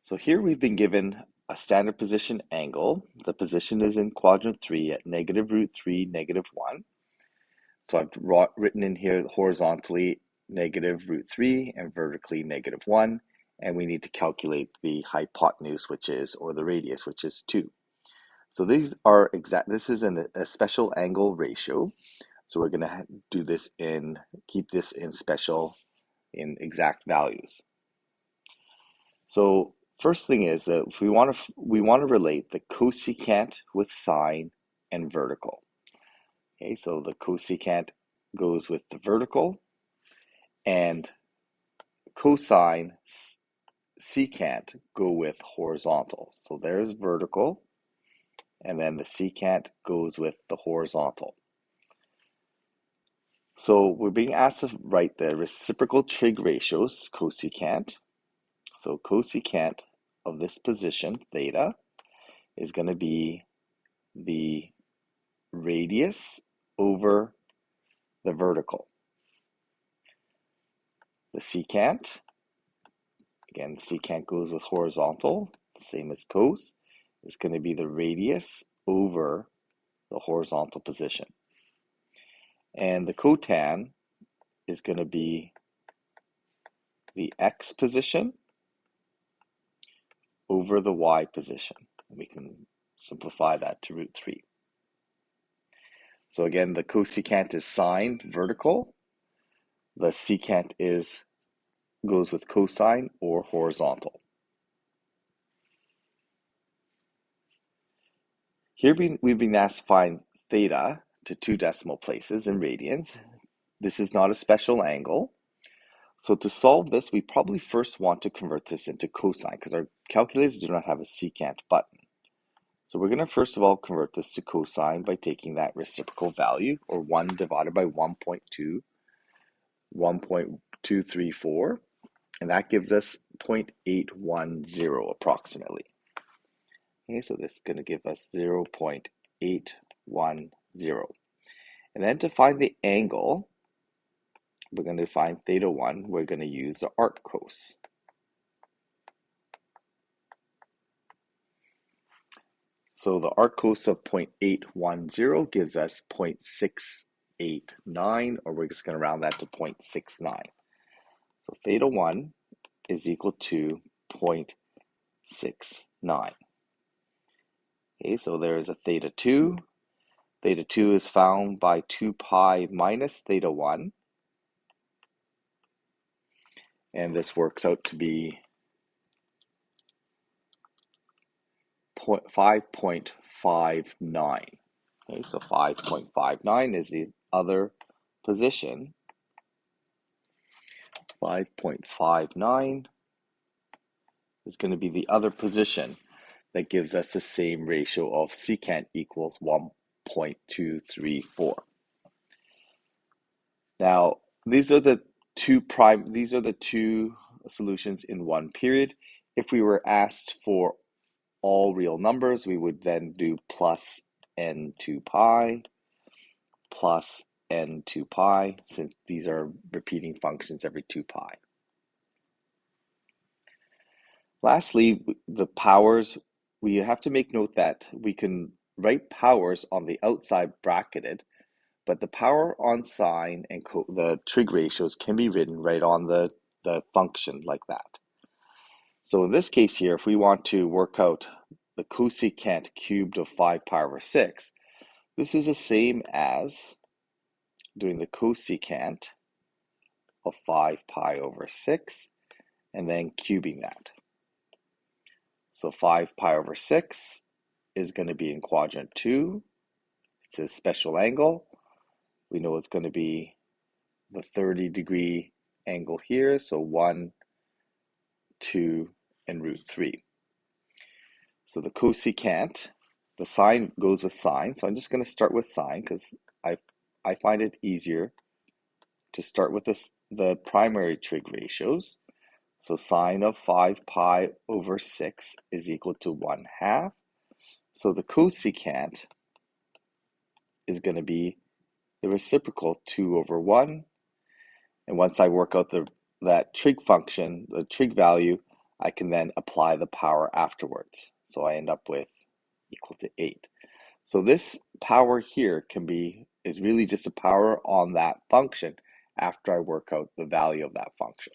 So here we've been given a standard position angle. The position is in quadrant 3 at negative root 3, negative 1. So I've written in here horizontally negative root 3 and vertically negative 1. And we need to calculate the hypotenuse, or the radius, which is 2. So these are this is a special angle ratio. So we're going to do this keep this in exact values. So first thing is that if we want to relate the cosecant with sine and vertical. Okay, so the cosecant goes with the vertical, and cosine secant go with horizontal. So there's vertical, and then the secant goes with the horizontal. So we're being asked to write the reciprocal trig ratios, cosecant. So cosecant of this position, theta, is going to be the radius over the vertical. The secant, again, the secant goes with horizontal, same as cos, is going to be the radius over the horizontal position. And the cotan is going to be the x position over the y position. We can simplify that to root 3. So again, the cosecant is sine vertical. The secant goes with cosine or horizontal. Here we've been asked to find theta to 2 decimal places in radians. This is not a special angle. So to solve this, we probably first want to convert this into cosine because our calculators do not have a secant button. So we're going to first of all convert this to cosine by taking that reciprocal value, or 1 divided by 1.234, and that gives us 0.810 approximately. Okay, so this is going to give us 0.810. And then to find the angle, we're going to find theta 1, we're going to use the arc cos. So the arc cos of 0.810 gives us 0.689, or we're just going to round that to 0.69. So theta 1 is equal to 0.69. Okay, so there is a theta 2. Theta 2 is found by 2 pi minus theta 1. And this works out to be 5.59. Okay, so 5.59 is the other position. 5.59 is going to be the other position that gives us the same ratio of secant equals 1.234. Now, these are the two solutions in one period. If we were asked for all real numbers, we would then do plus n2 pi plus n2 pi, since these are repeating functions every 2 pi. Lastly, the powers, we have to make note that we can write powers on the outside bracketed, but the power on sine and the trig ratios can be written right on the function like that. So in this case here, if we want to work out the cosecant cubed of 5 pi over 6, this is the same as doing the cosecant of 5 pi over 6 and then cubing that. So 5 pi over 6 is going to be in quadrant 2. It's a special angle. We know it's going to be the 30-degree angle here, so 1, 2, and root 3. So the cosecant, the sine goes with sine, so I'm just going to start with sine because I find it easier to start with the primary trig ratios. So sine of 5 pi over 6 is equal to 1/2. So the cosecant is going to be the reciprocal 2 over 1. And once I work out that trig function, the trig value, I can then apply the power afterwards. So I end up with equal to 8. So this power here is really just a power on that function after I work out the value of that function.